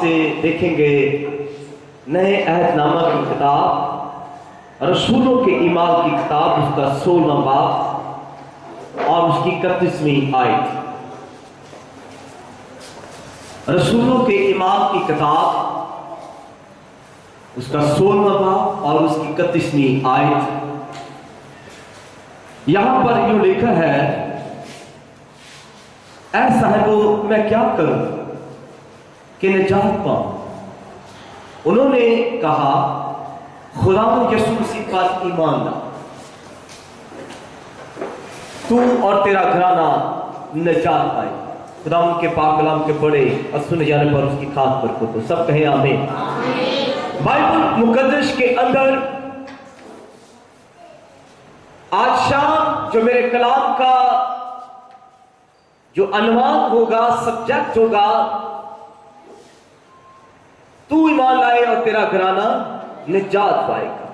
से देखेंगे नए अहदनामा की किताब रसूलों के ईमान की किताब, उसका 16वां बाब और उसकी 31वीं आयत। रसूलों के ईमान की किताब, उसका 16वां बाब और उसकी 31वीं आयत। यहां पर यूं लिखा है, ऐ साहिबो मैं क्या करूं कि निजात पाऊं। उन्होंने कहा, खुदा यीशु मसीह पर ईमान ला, तू और तेरा घराना निजात पाए। खुदा उनके पाक कलाम के बड़े और सुने जाने पर उसकी खास बरकत हो। सब कहें आमीन। बाइबल मुकद्दस के अंदर आज शाम जो मेरे कलाम का जो अनवान होगा, सब्जेक्ट होगा, तू ईमान लाए और तेरा घराना निजात पाएगा,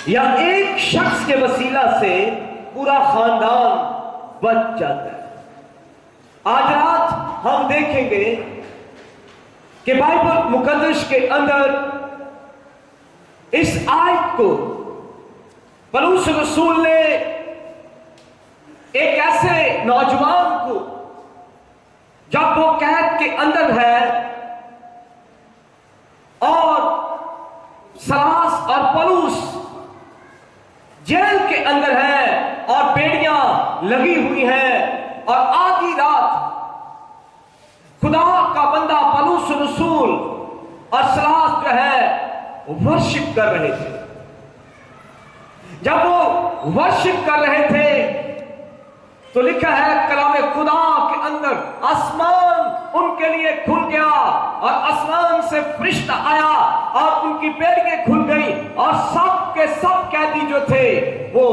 या एक शख्स के वसीला से पूरा खानदान बच जाता है। आज रात हम देखेंगे कि बाइबल मुकद्दस के अंदर इस आयत को पौलुस रसूल ने एक ऐसे नौजवान को, जब वो कैद के अंदर है और सलास और पौलुस जेल के अंदर है और बेड़ियां लगी हुई हैं, और आधी रात खुदा का बंदा पौलुस रसूल और सलास जो है वर्शिप कर रहे थे। जब वो वर्शिप कर रहे थे तो लिखा है कलाम खुदा के अंदर आसमान उनके लिए खुल गया और आसमान से फरिश्ता आया और उनकी बेड़ियां खुल गई, और सब के सब कैदी जो थे वो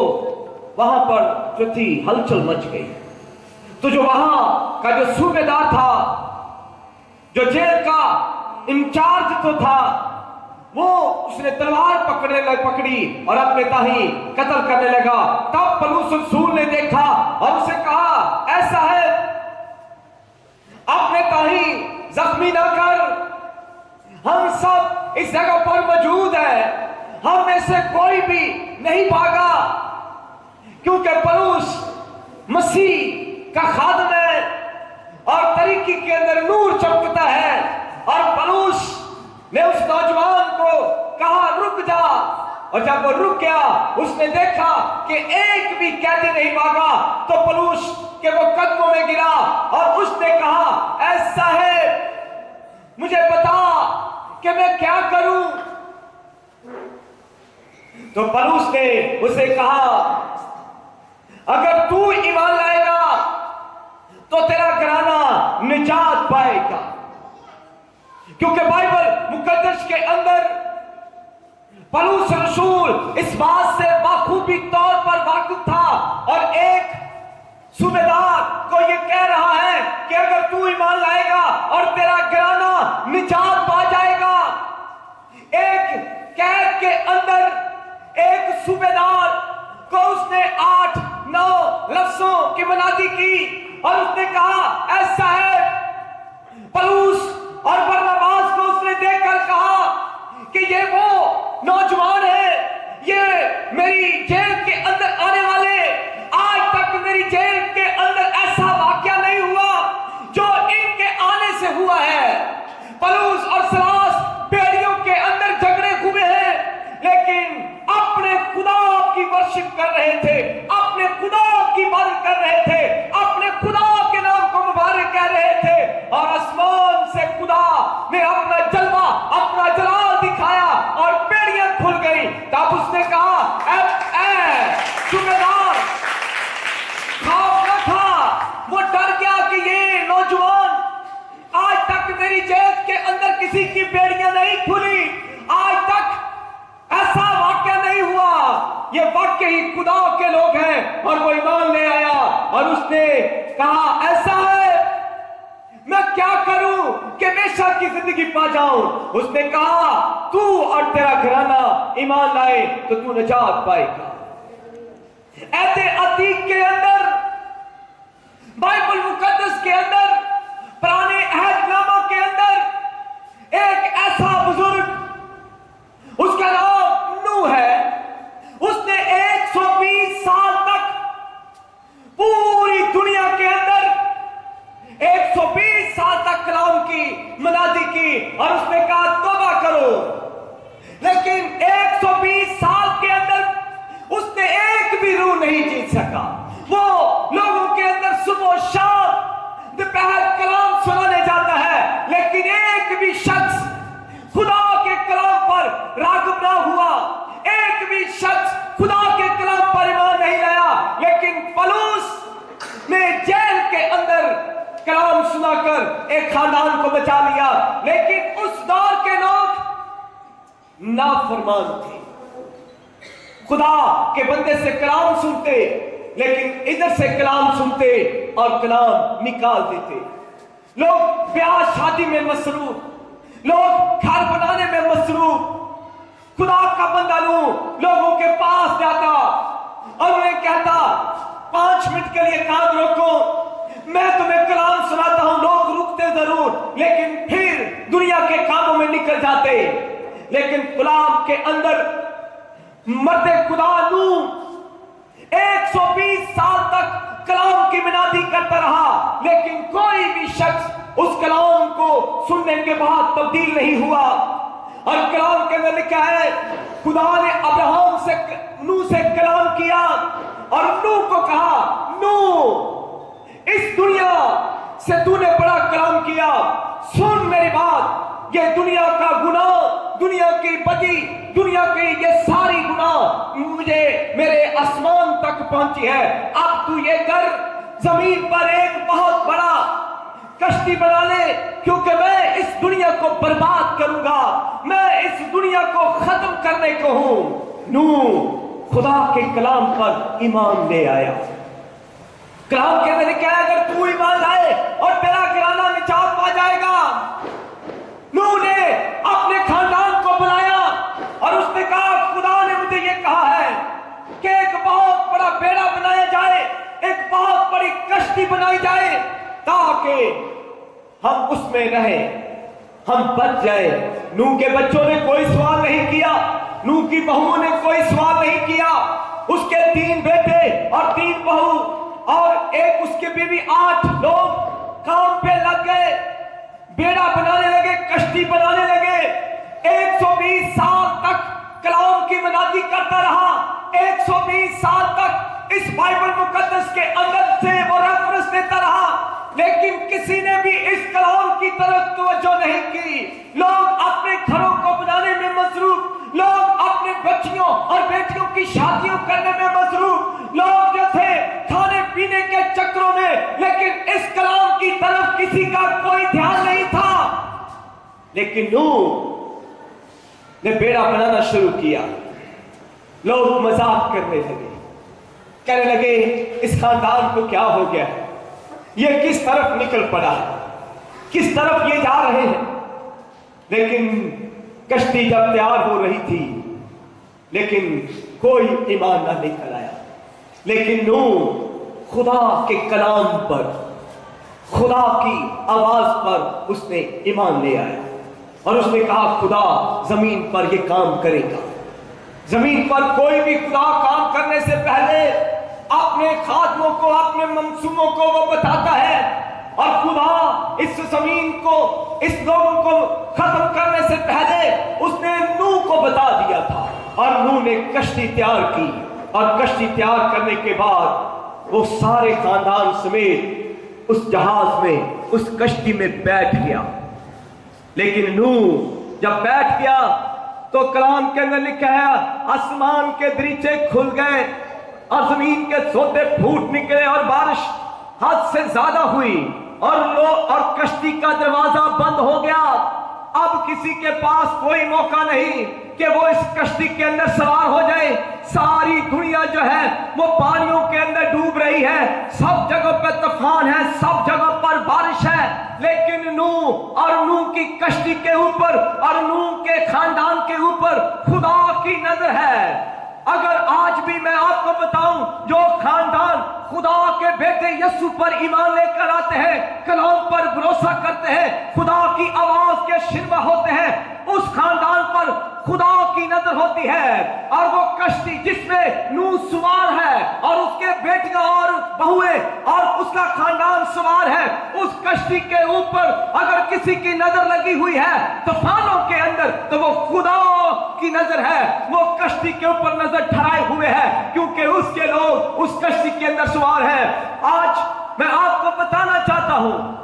वहां पर जो थी हलचल मच गई। तो जो वहां का जो सूबेदार था, जो जेल का इंचार्ज तो था, वो उसने तलवार पकड़ी और अपने ताही कत्ल करने लगा। तब पौलुस रसूल ने देखा और उसे कहा, ऐसा है अपने ताही जख्मी ना कर, हम सब इस जगह पर मौजूद हैं, हम में से कोई भी नहीं भागा, क्योंकि पौलुस मसीह का खादम है और तरीकी के अंदर नूर चमकता है। और पौलुस ने उस नौजवान को कहा, रुक जा, और जब वो रुक गया उसने देखा कि एक भी कैदी नहीं भागा, तो पौलुस के वो कदमों में गिरा और उसने कहा, ऐसा है मुझे बता कि मैं क्या करूं। तो पौलुस ने उसे कहा, अगर तू ईमान लाएगा तो तेरा घराना निजात पाएगा। क्योंकि बाइबल मुकद्दस के अंदर पौलुस रसूल इस बात से बाखूबी तौर पर वाकिफ था, और एक सूबेदार को यह कह रहा है कि अगर तू ईमान लाएगा और तेरा घराना निजात पा जाएगा। एक कैद के अंदर एक सूबेदार को उसने 8-9 लफ्जों की मुनादी की और उसने कहा, ऐसा है। पौलुस और बरनबास को उसने देखकर कहा कि ये वो नौजवान है, ये मेरी जेल के अंदर आने वाले, आज तक मेरी जेल के अंदर ऐसा वाकया नहीं हुआ जो इनके आने से हुआ है। पौलुस और सलास बेड़ियों के अंदर झगड़े हुए हैं, लेकिन अपने खुदा की वर्शिप कर रहे थे, अपने खुदा की इबादत कर रहे थे, अपने खुदा के नाम को मुबारक कह रहे थे, और आसमान से खुदा ने अपना जलवा, अपना जलाल दिखाया और बेड़ियां खुल गई। तब उसने कहा, सूबेदार खौफ न था, वो डर गया कि ये नौजवान, आज तक मेरी जेल के अंदर किसी की बेड़ियां नहीं खुली, आज तक ऐसा वाकया नहीं हुआ, ये वाकई ही खुदा के लोग हैं। और वो ईमान ले आया और उसने कहा, ऐसा है मैं क्या करूं कि हमेशा की जिंदगी पा जाऊं। उसने कहा, तू और तेरा घराना ईमान लाए तो तू निजात पाएगा। ऐसे अतीक के अंदर, बाइबल मुकद्दस के अंदर, पुराने अहदनामा के अंदर ایک خاندان کو بچا لیا، لیکن اس دور کے لوگ نافرمان تھے، خدا کے بندے سے کلام سنتے لیکن ادھر سے کلام سنتے اور کلام نکال دیتے۔ لوگ بیاہ شادی میں مصروف، لوگ گھر بنانے میں مصروف، خدا کا بندہ لوگوں کے پاس جاتا اور انہیں کہتا 5 منٹ کے لیے کام روکو، میں تمہیں کلام سناتا ہوں۔ لوگ رکتے ضرور لیکن پھر دنیا کے کاموں میں نکل جاتے، لیکن کلام کے اندر مرد خدا نوح 120 سال تک کلام کی منادی کرتا رہا، لیکن کوئی بھی شخص اس کلام کو سننے کے بعد تبدیل نہیں ہوا۔ اور کلام کے اندر لکھا ہے خدا نے ابراہیم سے نوح سے کلام کیا اور نوح کو کہا، نوح اس دنیا سے تو نے بڑا کلام کیا، سن میری بات، یہ دنیا کا گناہ، دنیا کی بدی، دنیا کی یہ ساری گناہ مجھے میرے آسمان تک پہنچی ہے۔ اب تو یہ کر، زمین پر ایک بہت بڑا کشتی بنا لے، کیونکہ میں اس دنیا کو برباد کروں گا، میں اس دنیا کو ختم کرنے کو ہوں۔ نوح خدا کے کلام پر ایمان لے آیا۔ کلام کے اندر کیا ہے، اگر تو ایمان لائے اور تیرا گھرانہ نجات پا جائے گا۔ نوح نے اپنے خاندان کو بلایا اور اس نے کہا خدا نے مجھے یہ کہا ہے کہ ایک بہت بڑا بیڑا بنایا جائے، ایک بہت بڑی کشتی بنائی جائے تاکہ ہم اس میں رہیں، ہم بچ جائیں۔ نوح کے بچوں نے کوئی سوال نہیں کیا، نوح کی بہوؤں نے کوئی سوال نہیں کیا۔ اس کے 3 بیٹے اور 3 بہو اور ایک اس کی بیوی، 8 لوگ کام پہ لگ گئے، بیڑا بنانے لگے، کشتی بنانے لگے۔ 120 سال تک کلام کی منادی کرتا رہا، 120 سال تک اس بائبل مقدس کے اندر سے وہ ریفرنس دیتا رہا، لیکن کسی نے بھی اس کلام کی طرف توجہ نہیں کی۔ لوگ اپنے گھروں کو بنانے میں مصروف، لوگ اپنے بچیوں اور بیٹیوں کی شادیوں کرنے میں مصروف، لوگ جو تھے کھانے پینے کے چکروں میں، لیکن اس کلام کی طرف کسی کا کوئی دھیان نہیں تھا۔ لیکن نوح نے بیڑا بنانا شروع کیا، لوگ مذاق کرنے لگے، کہنے لگے اس خاندان کو کیا ہو گیا، یہ کس طرف نکل پڑا ہے، کس طرف یہ جا رہے ہیں۔ لیکن کشتی جب تیار ہو رہی تھی لیکن کوئی ایمان نہ نکل آیا۔ لیکن نوح خدا کے کلام پر، خدا کی آواز پر اس نے ایمان لے آیا اور اس نے کہا خدا زمین پر یہ کام کرے گا۔ زمین پر کوئی بھی خدا کام کرنے سے پہلے اپنے خادموں کو، اپنے منصوبوں کو وہ بتاتا ہے، اور خدا اس زمین کو، اس لوگوں کو ختم کرنے سے پہلے اس نے نوح کو بتا دیا تھا، اور نوح نے کشتی تیار کی، اور کشتی تیار کرنے کے بعد وہ سارے خاندان سمیت اس جہاز میں، اس کشتی میں بیٹھ گیا۔ لیکن نوح جب بیٹھ گیا تو کلام کے اندر لکھا ہے آسمان کے دریچے کھل گئے اور زمین کے سوتے پھوٹ نکلے اور بارش حد سے زیادہ ہوئی اور کشتی کا دروازہ بند ہو گیا۔ اب کسی کے پاس کوئی موقع نہیں کہ وہ اس کشتی کے اندر سوار ہو جائے۔ ساری دنیا جو ہے وہ پانیوں کے اندر ڈوب رہی ہے، سب جگہ پہ طوفان ہے، سب جگہ پر بارش ہے، لیکن نوح اور نوح کی کشتی کے اوپر اور نوح کے خاندان کے اوپر خدا کی نظر ہے۔ اگر آج بھی میں آپ کو بتاؤں، جو خاندان خدا کے بیٹے یسوع پر ایمان لے کر آتے ہیں، کلام پر بھروسہ کرتے ہیں، خدا کی آواز کے شنوا ہوتے ہیں، اس خاندان پر خدا کی نظر ہوتی ہے۔ اور وہ کشتی جس میں نوح سوار ہے اور اس کے بیٹیاں اور بہویں اور اس کا خاندان سوار ہے، اس کشتی کے اوپر اگر کسی کی نظر لگی ہوئی ہے طوفانوں کے اندر، تو وہ خدا کی نظر ہے، وہ کشتی کے اوپر نظر ٹھہرائے ہوئے ہے، کیونکہ اس کے لوگ اس کشتی کے اندر سوار ہیں۔ آج میں آپ کو بتانا چاہتا ہوں،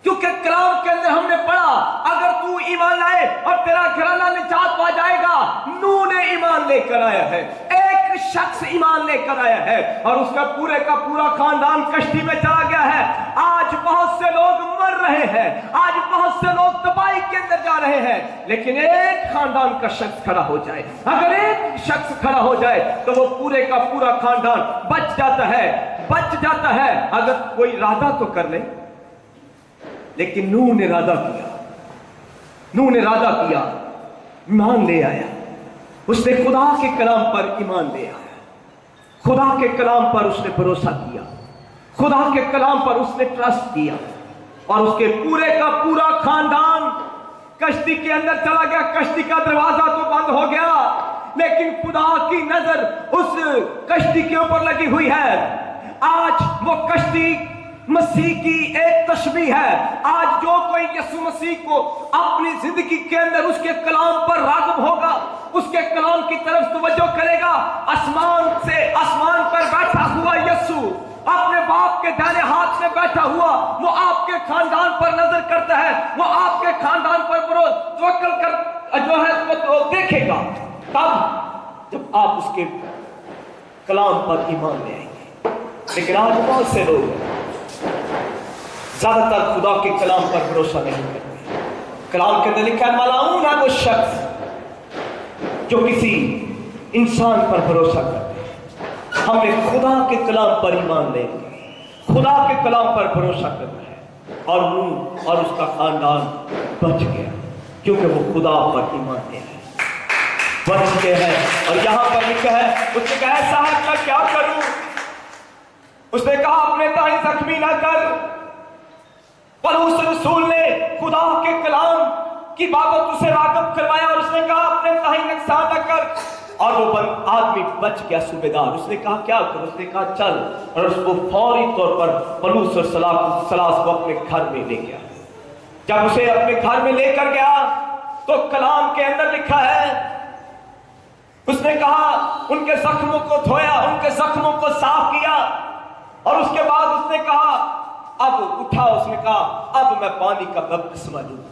کیونکہ کلام کے اندر ہم نے پڑھا اگر تو ایمان لائے اور تیرا گھرانہ نجات پا جائے گا۔ نوح نے ایمان لے کر آیا ہے، ایک شخص ایمان لے کر آیا ہے اور اس کا پورا خاندان کشتی میں چلا گیا ہے۔ آج आज बहुत से लोग मर रहे हैं, आज बहुत से लोग तबाही के अंदर जा रहे हैं, लेकिन एक खानदान का शख्स खड़ा हो जाए, अगर एक शख्स खड़ा हो जाए तो वो पूरे का पूरा खानदान बच जाता है। अगर कोई इरादा तो कर ले, लेकिन नूह ने इरादा किया, ईमान ले आया, उसने खुदा के कलाम पर ईमान ले आया, खुदा के कलाम पर उसने भरोसा किया, खुदा के कलाम पर उसने ट्रस्ट किया, और उसके पूरे का पूरा खानदान कश्ती के अंदर चला गया। कश्ती का दरवाजा तो बंद हो गया, लेकिन खुदा की नजर उस कश्ती के ऊपर लगी हुई है। आज वो कश्ती मसीह की एक तशबीह है। आज जो कोई यीशु मसीह को अपनी जिंदगी के अंदर उसके कलाम पर राग़िब होगा, उसके कलाम की तरफ तवज्जो करेगा, आसमान पर बैठा हुआ यीशु अपने बाप के दाहिने हाथ में बैठा हुआ, वो आपके खानदान पर नजर करता है, वो आपके खानदान पर तवक्कुल कर जो है वो देखेगा, तब जब आप उसके कलाम पर ईमान ले आएंगे। लेकिन आज बहुत से लोग ज्यादातर खुदा के कलाम पर भरोसा नहीं करते। कलाम के अंदर लिखा है, मलाऊन है वो शख्स जो किसी इंसान पर भरोसा करते। हमने खुदा के कलाम पर ईमान लेंगे, खुदा के कलाम पर भरोसा करना है, और नूह और उसका खानदान बच गया, क्योंकि वो खुदा पर ईमान ले आए, बच गए हैं। और यहां पर लिखा है, उसने कहा साहब मैं क्या करूं? उसने कहा अपने दाएं जख्मी ना कर। पर उस रसूल ने खुदा के कलाम की बाबत उसे राग़िब करवाया, और उसने कहा अपने दाएं नुकसान न कर। और वो आदमी बच गया, सूबेदार। उसने कहा क्या करो? उसने कहा चल, और उसको फौरी तौर पर पलूस और सलास को अपने घर में ले गया। जब उसे अपने घर में लेकर गया तो कलाम के अंदर लिखा है, उसने कहा उनके जख्मों को धोया, उनके जख्मों को साफ किया, और उसके बाद उसने कहा अब उठा। उसने कहा अब मैं पानी का बपतिस्मा लूंगा,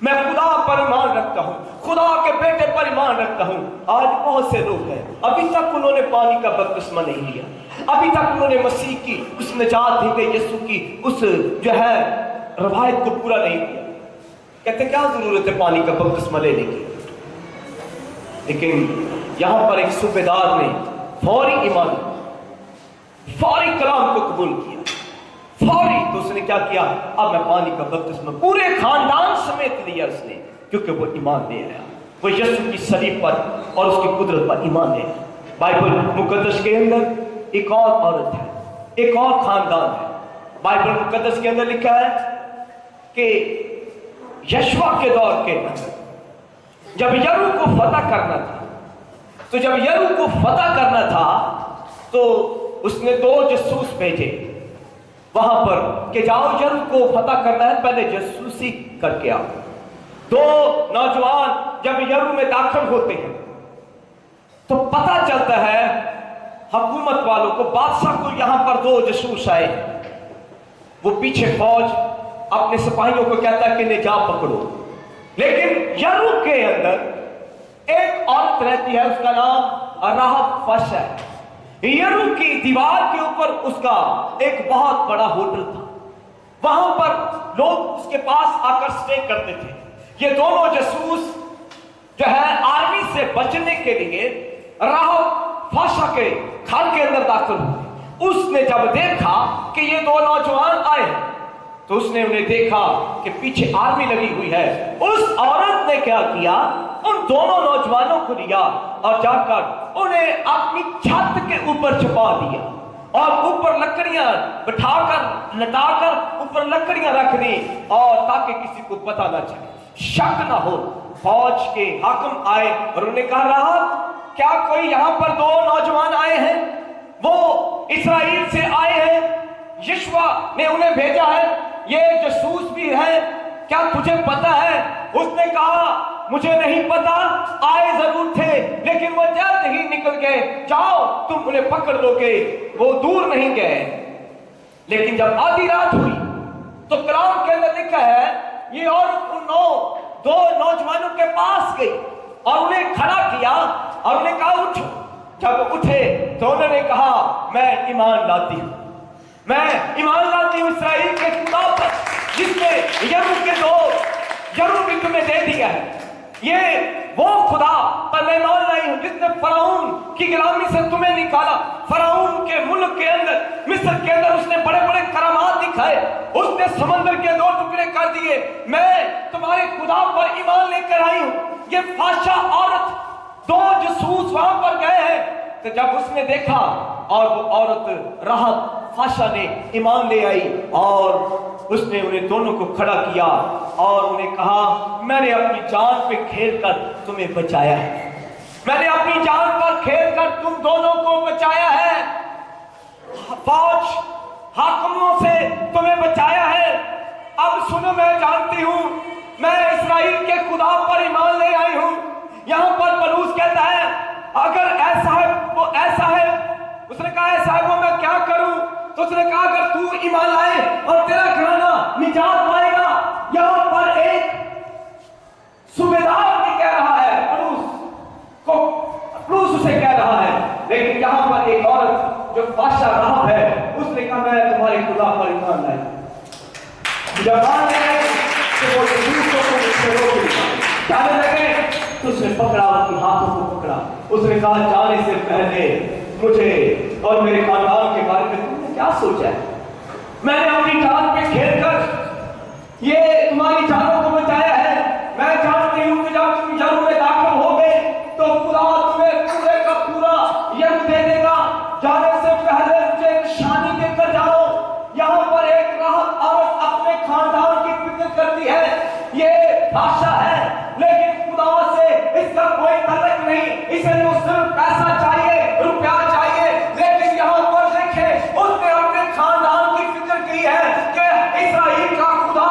मैं खुदा पर ईमान रखता हूं, खुदा के बेटे पर ईमान रखता हूं। आज बहुत से लोग हैं अभी तक उन्होंने पानी का बपतिस्मा नहीं लिया, अभी तक उन्होंने मसीह की उस निजात दी गई यीशु की उस जो है रवायत को पूरा नहीं किया। कहते क्या जरूरत है पानी का बपतिस्मा लेने की? लेकिन यहां पर एक सूबेदार ने फौरी ईमान, फौरी कलाम को कबूल किया, फौरी। तो उसने क्या किया? अब मैं पानी का बपतिस्मा पूरे खानदान समेत लिया उसने, क्योंकि वो ईमान ले आया, वो यीशु की सलीब पर और उसकी कुदरत पर ईमान ले आया। बाइबल मुकद्दस के अंदर एक और औरत है, एक और खानदान है। बाइबल मुकद्दस के अंदर लिखा है कि यशवा के दौर के अंदर जब यरू को फतह करना था, तो जब यरू को फतह करना था तो उसने 2 जासूस भेजे वहां पर कि जाओ यरू को फतह करना है, पहले जासूसी करके आओ। 2 नौजवान जब यरू में दाखिल होते हैं तो पता चलता है हुकूमत वालों को, बादशाह को, यहां पर 2 जासूस आए। वो पीछे फौज अपने सिपाहियों को कहता है कि ने जा पकड़ो। लेकिन यरू के अंदर एक औरत रहती है, उसका नाम राहब फश है। यरू की दीवार के ऊपर उसका एक बहुत बड़ा होटल था, वहां पर लोग उसके पास आकर स्टे करते थे। ये दोनों जासूस जो है आर्मी से बचने के लिए राहब फश के घर के अंदर दाखिल हुए। उसने जब देखा कि ये 2 नौजवान आए तो उसने उन्हें देखा कि पीछे आर्मी लगी हुई है। उस औरत ने क्या किया? उन दोनों नौजवानों को लिया और जाकर उन्हें अपनी छत के ऊपर छुपा दिया, और ऊपर लकड़ियां बिठाकर लटाकर ऊपर लकड़ियां रख दी, और ताकि किसी को पता ना चले, शक ना हो। फौज के हाकिम आए और उन्हें कहा राहब क्या कोई यहां पर 2 नौजवान आए हैं, वो इस्राएल से आए हैं, यशवा ने उन्हें भेजा है, ये जासूस भी है, क्या तुझे पता है? उसने कहा मुझे नहीं पता, आए जरूर थे लेकिन वो जल्द ही निकल गए, जाओ तुम उन्हें पकड़ लोगे, वो दूर नहीं गए। लेकिन जब आधी रात हुई तो कलाम के अंदर लिखा है ये औरत उन 2 नौजवानों के पास गई और उन्हें खड़ा किया और उन्हें कहा उठो। जब उठे तो उन्होंने कहा मैं ईमान लाती हूं, मैं ईमान लाती हूँ इसराइल के खुदा पर, जिसने यरूब के दो यरूब भी तुम्हें दे दिया है। ये वो खुदा पर मैं ईमान लाई हूँ जिसने फराउन की गुलामी से तुम्हें निकाला। फराउन के मुल्क के अंदर, मिस्र के अंदर उसने बड़े बड़े करामात दिखाए, उसने समंदर के दो टुकड़े कर दिए। मैं तुम्हारे खुदा पर ईमान लेकर आई हूँ। ये फाशा औरत, दो जसूस वहां पर गए हैं, तो जब उसने देखा और वो औरत राहब फाशा ने ईमान ले आई और उसने उन्हें दोनों को खड़ा किया और उन्हें कहा, मैंने अपनी जान पे खेल कर तुम्हें बचाया है, मैंने अपनी जान पर खेल कर तुम दोनों को बचाया है, फौज हाकिमों से तुम्हें बचाया है। अब सुनो, मैं जानती हूं, मैं इस्राएल के खुदा पर ईमान ले आई हूं। यहां पर पलूस कहता है, अगर ऐसा है वो ऐसा है, उसने कहा ऐसा है वो मैं क्या करूं? तो उसने कहा अगर तू ईमान लाए और तेरा घराना निजात पाएगा। यहां पर एक सूबेदार भी कह रहा है पलूस उसे कह रहा है, लेकिन यहां पर एक औरत जो बादशाह राहब है, उसने कहा मैं तुम्हारे खुदा पर ईमान लाई। जब मान ले तो वो दूसरों को मुझसे रोक जाने लगे, तो उसने पकड़ा, उनके हाथों को पकड़ा, उसने कहा जाने से पहले मुझे और मेरे खानदान के बारे में तुमने क्या सोचा है? मैंने अपनी जान पे खेल कर ये तुम्हारी जानों को बचाया है। मैं जानती हूं कि जब तुम यरूब में दाखिल होगे तो खुदा तुम्हें पूरे का पूरा यरूब दे देगा। जाने से पहले मुझे निशानी देकर जाओ। यहां पर एक राहब औरत अपने खानदान की फिक्र करती है। ये बादशाह है, लेकिन खुदा से इसका कोई ताल्लुक नहीं, इसे तो सिर्फ पैसा चाहिए, रुपया चाहिए। लेकिन यहाँ पर देखें, उसने अपने खानदान की फिक्र की है कि इस्राएल का खुदा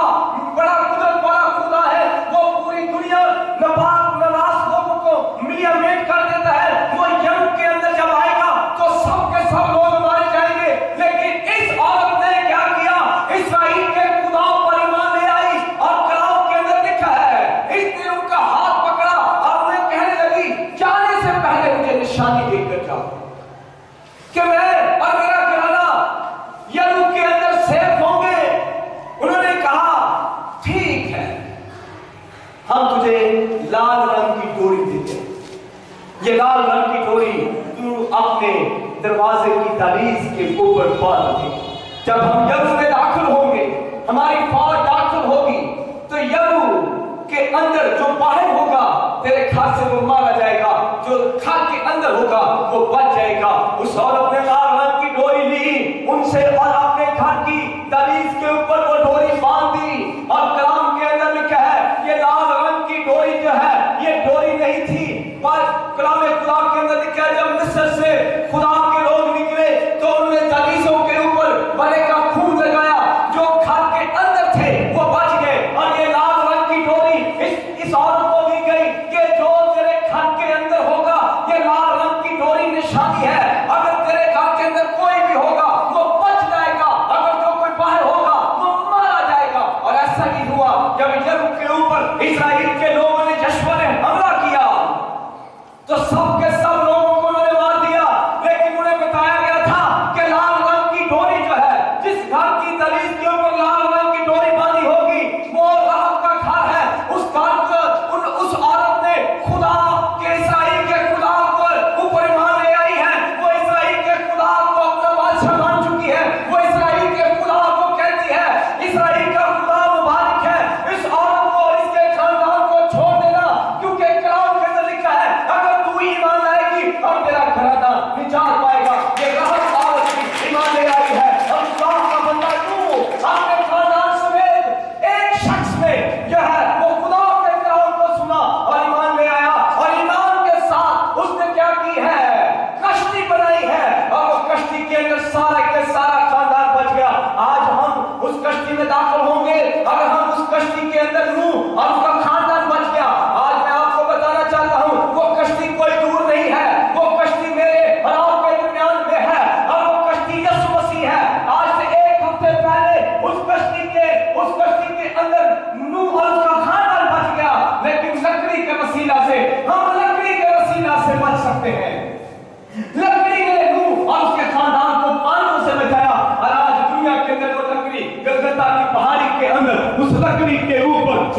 बड़ा कुदरत वाला खुदा है। वो पूरी दुनिया नपाक नवास लोगों को मिलिया मेट कर देता है। वो यरूब के अंदर जब आएगा तो सब के सब लोग मारे जाएंगे। लेकिन इस औरत ने क्या किया? इस्राएल के खुदा पर ईमान ले आई और कलाम के अंदर लिखा है, इसने उनका हाथ पकड़ा और उन्हें कहने लगी, जाने से पहले मुझे निशानी देकर जाओ कि मैं और मेरा घराना यरूब के अंदर सेफ होंगे। उन्होंने कहा ठीक है, हम तुझे लाल रंग की डोरी देते हैं। ये लाल रंग की डोरी तू अपने दरवाजे की दहलीज के ऊपर बांध दे। जब हम यरूब में दाखिल होंगे, हमारी फौज दाखिल होगी, तो यरूब के अंदर जो बाहर होगा तेरे खाक से वो मारा जाएगा, जो खाक के अंदर होगा वो बच जाएगा। उस औरत ने लाल रंग की डोरी ली उनसे और अपने घर की दहलीज के ऊपर वो डोरी बांध दी। और कलाम के अंदर लिखा है, ये लाल रंग की डोरी जो है ये डोरी नहीं थी, पर कलाम खुदा के अंदर लिखा है जब मिस्र से खुदा के लोग निकले तो उन्होंने दहलीजों के ऊपर बड़े का खून लगाया। जो खाक के अंदर थे वो बच गए। और ये लाल रंग की डोरी इस औरत को दी गई कि जो तेरे घर के अंदर होगा, ये लाल रंग की डोरी निशानी है। अगर तेरे घर के अंदर कोई भी होगा वो बच जाएगा, अगर जो कोई बाहर होगा वो मारा जाएगा। और ऐसा ही हुआ जब यरूब के ऊपर इस्राएल के लोगों ने यहोशू ने हमला किया तो सब के सब लोगों को उन्होंने मार दिया। लेकिन उन्हें बताया गया था कि लाल रंग की डोरी जो है, जिस घर की दहलीज के ऊपर लाल रंग की डोरी बांधी होगी वो राहब का घर है। उस घर को उस औरत ने खुदा के इस्राएल के खुदा पर ऊपर ईमान ले आई है। वो इस्राएल के खुदा को अपना बादशाह मान चुकी है। वो इस्राएल के खुदा को कहती है, इस्राएल का खुदा मुबारक है। इस औरत को और इसके खानदान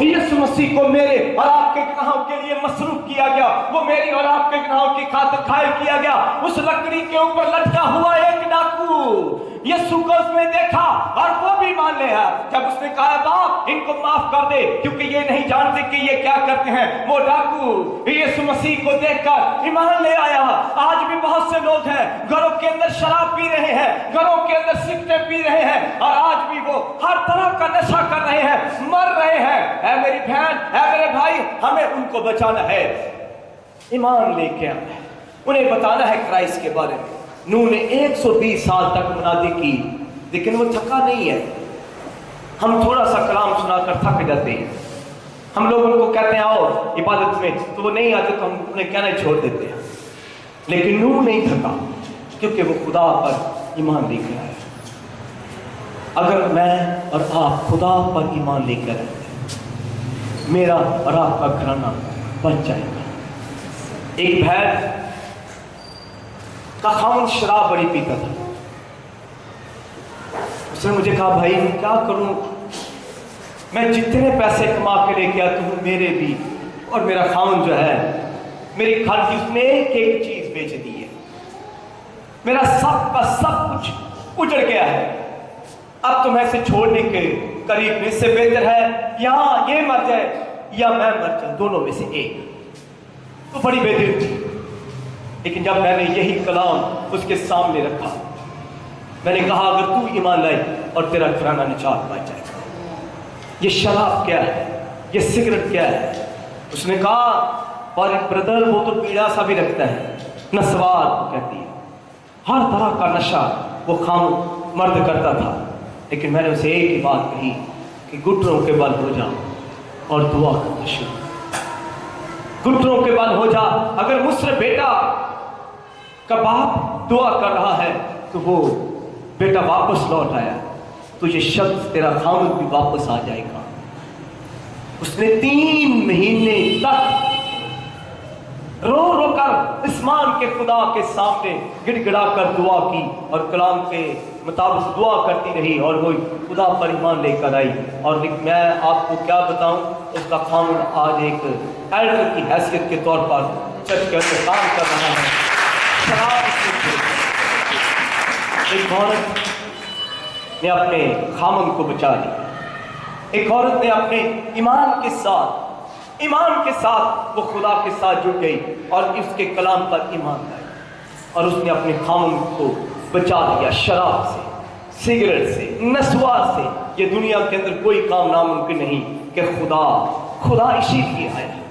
यीशु मसीह को मेरे और आपके गुनाहों के लिए मसरूफ किया गया, वो मेरी और आपके गुनाहों की खातिर घायल किया गया। उस लकड़ी के ऊपर लटका हुआ एक डाकू यीशु को उसने देखा और वो भी मान लिया। जब उसने कहा बाप इनको माफ कर दे क्योंकि ये नहीं जानते कि ये क्या करते हैं, वो डाकू यीशु मसीह को देखकर ईमान ले आया। आज भी बहुत से लोग हैं घरों के अंदर शराब पी रहे हैं, घरों के अंदर सिगरेट पी रहे हैं और आज भी वो हर तरह का नशा कर रहे हैं, मर रहे हैं। ऐ मेरी बहन, ऐ मेरे भाई, हमें उनको बचाना है, ईमान लेके आना है, उन्हें बताना है क्राइस्ट के बारे में। नूह ने 120 साल तक मुनादी की लेकिन वो थका नहीं है। हम थोड़ा सा कलाम सुनाकर थक जाते हैं, हम लोग उनको कहते हैं आओ इबादत में, तो वो नहीं आते तो हम उन्हें कहना छोड़ देते हैं। लेकिन नूह नहीं थका क्योंकि वो खुदा पर ईमान लेकर आया। अगर मैं और आप खुदा पर ईमान लेकर आए, मेरा और आपका घराना बच जाएगा। एक भैंस का खामन शराब बड़ी पीता था। उसने मुझे कहा भाई मैं क्या करूं, मैं जितने पैसे कमा के लेके आता हूं मेरे भी और मेरा खामन जो है मेरी घर की उसने एक एक चीज बेच दी है, मेरा सब का सब कुछ उजड़ गया है। अब तो मैं इसे छोड़ने के करीब में, इससे बेहतर है यहां ये मर जाए या मैं मर जाऊं, दोनों में से एक। तो बड़ी बेदिल थी। लेकिन जब मैंने यही कलाम उसके सामने रखा, मैंने कहा अगर तू ईमान लाए और तेरा घराना निजात पा जाएगा। ये शराब क्या है, ये सिगरेट क्या है? उसने कहा पर ब्रदर वो तो पीड़ा सा भी रखता है, नस्वार कहती है, हर तरह का नशा वो खाम मर्द करता था। लेकिन मैंने उसे एक ही बात कही कि घुटनों के बल हो जा और दुआ करना शुरू, घुटनों के बल हो जा। अगर मुझसे बेटा का बाप दुआ कर रहा है तो वो बेटा वापस लौट आया तो ये शब्द तेरा खामद भी वापस आ जाएगा। उसने 3 महीने तक रो रो कर इस्मान के खुदा के सामने गिड़गिड़ा कर दुआ की और कलाम के मुताबिक दुआ करती रही और वो खुदा पर ईमान लेकर आई। और मैं आपको क्या बताऊं, उसका खामद आज एक एल्डर की हैसियत के तौर पर चर्च के अंदर काम कर रहा है। एक औरत ने अपने खामन को बचा लिया, एक औरत ने अपने ईमान के साथ वो खुदा के साथ जुड़ गई और उसके कलाम पर ईमान लाई और उसने अपने खामन को बचा लिया शराब से, सिगरेट से, नस्वार से। ये दुनिया के अंदर कोई काम नामुमकिन नहीं कि खुदा इसीलिए आया है,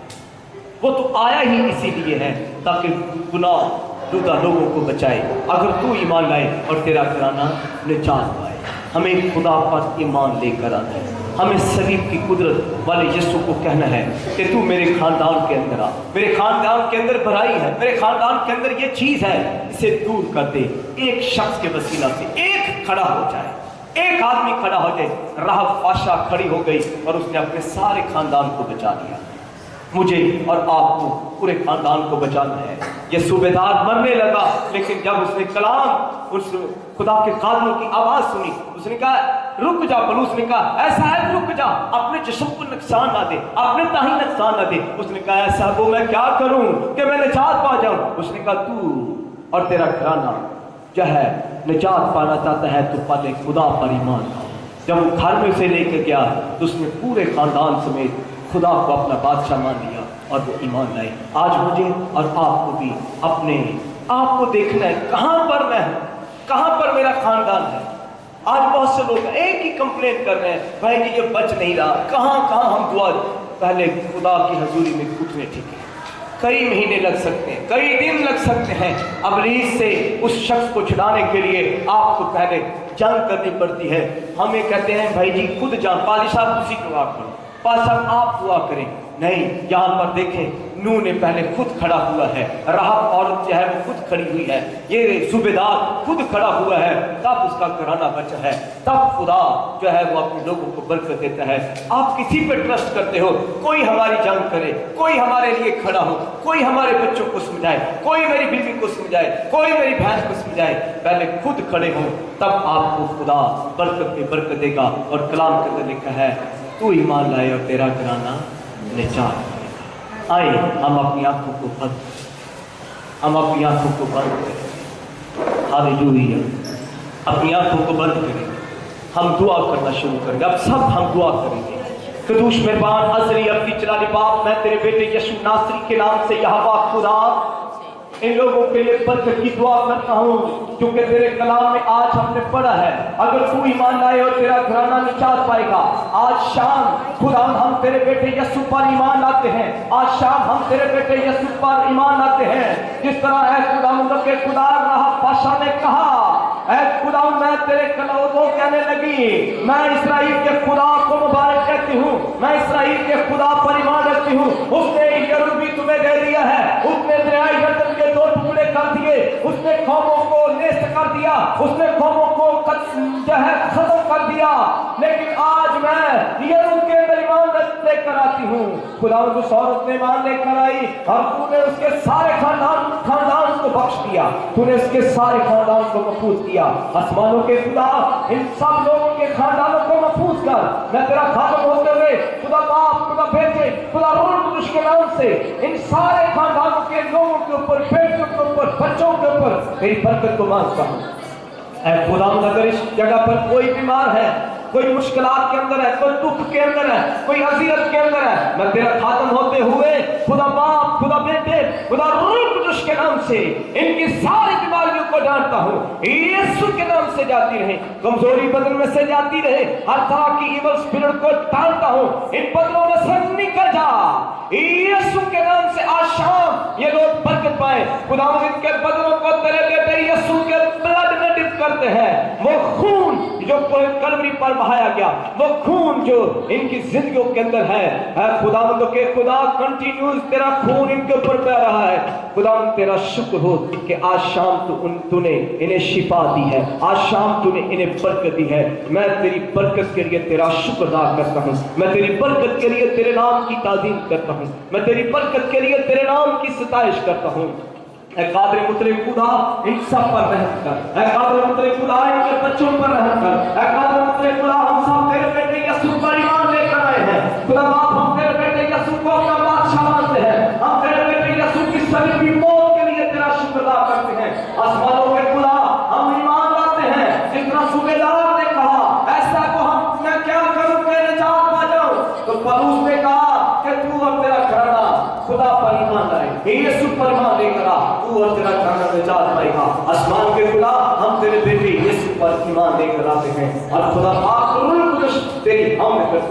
वो तो आया ही इसीलिए है ताकि गुनाह रुदा लोगों को बचाए। अगर तू ईमान लाए और तेरा घराना निजात पाए, हमें खुदा पर ईमान लेकर आना है। हमें सलीब की कुदरत वाले यीशु को कहना है कि तू मेरे खानदान के अंदर आ, मेरे खानदान के अंदर बुराई है, मेरे खानदान के अंदर ये चीज है, इसे दूर कर दे। एक शख्स के वसीला से एक खड़ा हो जाए, एक आदमी खड़ा हो जाए। राहब फाशा खड़ी हो गई और उसने अपने सारे खानदान को बचा लिया। मुझे और आपको पूरे खानदान को बचाना है। ये सूबेदार मरने लगा लेकिन जब उसने कलाम उस खुदा के कादमों की आवाज सुनी, उसने कहा रुक जा। पलूस ने कहा ऐसा है रुक जा, अपने जिस्म को नुकसान ना दे, अपने ताही नुकसान ना दे। उसने कहा ऐसा वो मैं क्या करूं कि मैं निजात पा जाऊं? उसने कहा तू और तेरा घराना जो है निजात पाना चाहता है तो पहले खुदा पर ईमान लाओ। जब वो घर में से लेकर गया तो उसने पूरे खानदान समेत खुदा को अपना बादशाह मान लिया और वो ईमान लाए। आज मुझे और आपको भी अपने आप को देखना है, कहां पर मैं हूं, कहां पर मेरा खानदान है। आज बहुत से लोग एक ही कंप्लेंट कर रहे हैं भाई कि ये बच नहीं रहा, कहां हम दुआ पहले खुदा की हजूरी में घुटने टिके। कई महीने लग सकते हैं, कई दिन लग सकते हैं। अबलीस से उस शख्स को छुड़ाने के लिए आपको पहले जंग करनी पड़ती है। हमें कहते हैं भाई जी खुद जान, पाली साहब उसी दुआ करो, पाली साहब आप दुआ करें। नहीं, यहाँ पर देखें नूह ने पहले खुद खड़ा हुआ है, राहब औरत जो है वो खुद खड़ी हुई है, ये सूबेदार खुद खड़ा हुआ है, तब उसका घराना बचा है। तब खुदा जो है वो अपने लोगों को बरकत देता है। आप किसी पे ट्रस्ट करते हो, कोई हमारी जंग करे, कोई हमारे लिए खड़ा हो, कोई हमारे बच्चों को समझाए, कोई मेरी बीवी को समझाए, कोई मेरी बहन को समझाए, पहले खुद खड़े हो, तब आपको खुदा बरकत देगा। और कलाम के अंदर लिखा है तू ईमान लाए और तेरा घराना निजात पाएगा। आए हम अपनी आंखों को बंद करें, हम अपनी आंखों को बंद करें। हालेलुया। अपनी आंखों को बंद करें, हम दुआ करना शुरू करेंगे। अब सब हम दुआ करेंगे। कदूस मेहरबान अज़ली अपनी जलाली बाप, मैं तेरे बेटे यीशु नासरी के नाम से यहोवा खुदा इन लोगों के लिए बरकत की दुआ करता हूँ, क्योंकि तेरे कलाम में आज हमने पढ़ा है अगर तू ईमान लाए और तेरा घराना निजात पाएगा। आज शाम खुदा हम तेरे बेटे यीशु पर ईमान लाते हैं। आज शाम हम तेरे बेटे यीशु पर ईमान लाते हैं। जिस तरह है खुदा के खुदा रहा बादशाह ने कहा, ऐ खुदा मैं तेरे कलामों कहने लगी, मैं इस्राएल के खुदा को मुबारक कहती हूँ, मैं इस्राएल के खुदा पर ईमान रखती हूँ। उसने यरूबी तुम्हें दे दिया है, उसने दरियाए यरदन के 2 टुकड़े कर दिए, उसने कौमों को नेस्त कर दिया, उसने कौमों को जो है खत्म कर दिया। लेकिन आज मैं यरूब के अंदर ईमान लेकर आती हूँ। खुदा उस औरत ने ईमान लेकर आई और तूने उसके सारे खानदान को बख्श दिया, तूने उसके सारे खानदान को महफूज किया। आसमानों के खुदा इन सब लोगों के खानदानों को महफूज कर। मैं तेरा खादम होते हुए खुदा बाप, खुदा बेटे, खुदा रूह कुदूस के नाम से इन सारे खानदानों के लोगों के ऊपर, बेटियों के ऊपर, बच्चों के ऊपर तेरी बरकत को मांगता हूँ। ऐ खुदा अगर इस जगह पर कोई बीमार है, कोई मुश्किलात के अंदर है, कोई दुख के अंदर है, कोई अज़ियत के अंदर है, मैं तेरा खातम होते हुए खुदा बाप, खुदा बेटे, खुदा रूह कुदूस के नाम से इनकी सारी बीमारियों को जानता हूँ। यीशु के नाम से जाती रहे, कमजोरी बदन में से जाती रहे, हर तरह की इवल स्पिरिट को टालता हूँ, इन बदनों में से निकल जा यीशु के नाम से। आज शाम ये लोग बरकत पाए। खुदा इनके बदनों को तेरे बेटे यीशु के ब्लड में डिप करते हैं। वो खून जो कलवरी पर बहाया गया, वो खून जो इनकी जिंदगियों के अंदर है, खुदा के खुदा कंटिन्यूस तेरा खून इनके ऊपर बह रहा है। खुदा तेरा शुक्र हो कि आज शाम तूने इन्हें शिफा दी है, आज शाम तूने इन्हें बरकत दी है। मैं तेरी बरकत के लिए तेरा शुक्र अदा करता हूँ, मैं तेरी बरकत के लिए तेरे नाम की ताज़ीम करता हूँ, मैं तेरी बरकत के लिए तेरे नाम की सताइश करता हूँ। ऐ कादिर मुतलक खुदा इन सब पर रहम कर, ऐ कादिर मुतलक खुदा इनके बच्चों पर रहम कर, ऐ कादिर मुतलक खुदा हम सब तेरे बेटे यीशु पर ईमान लेकर आए हैं। खुदा बाप हम तेरे बेटे यीशु को अपना बादशाह मानते हैं, हम तेरे बेटे यीशु की सभी की मौत के लिए तेरा शुक्र अदा करते हैं। आसमानों के खुदा हम ईमान लाते हैं, जितना सूबेदार ने कहा ऐसा को हम मैं क्या करूं कि निजात पा जाऊं, तो पौलुस ने कहा कि तू और तेरा घराना खुदा पर ईमान लाए, यीशु पर ईमान लेकर आ, तू और तेरा घराना निजात पाएगा। आसमान के खुदा हम तेरे बेटे यीशु पर ईमान लेकर आते हैं और खुदा पाक रूह कुदूस तेरी हम में करते हैं।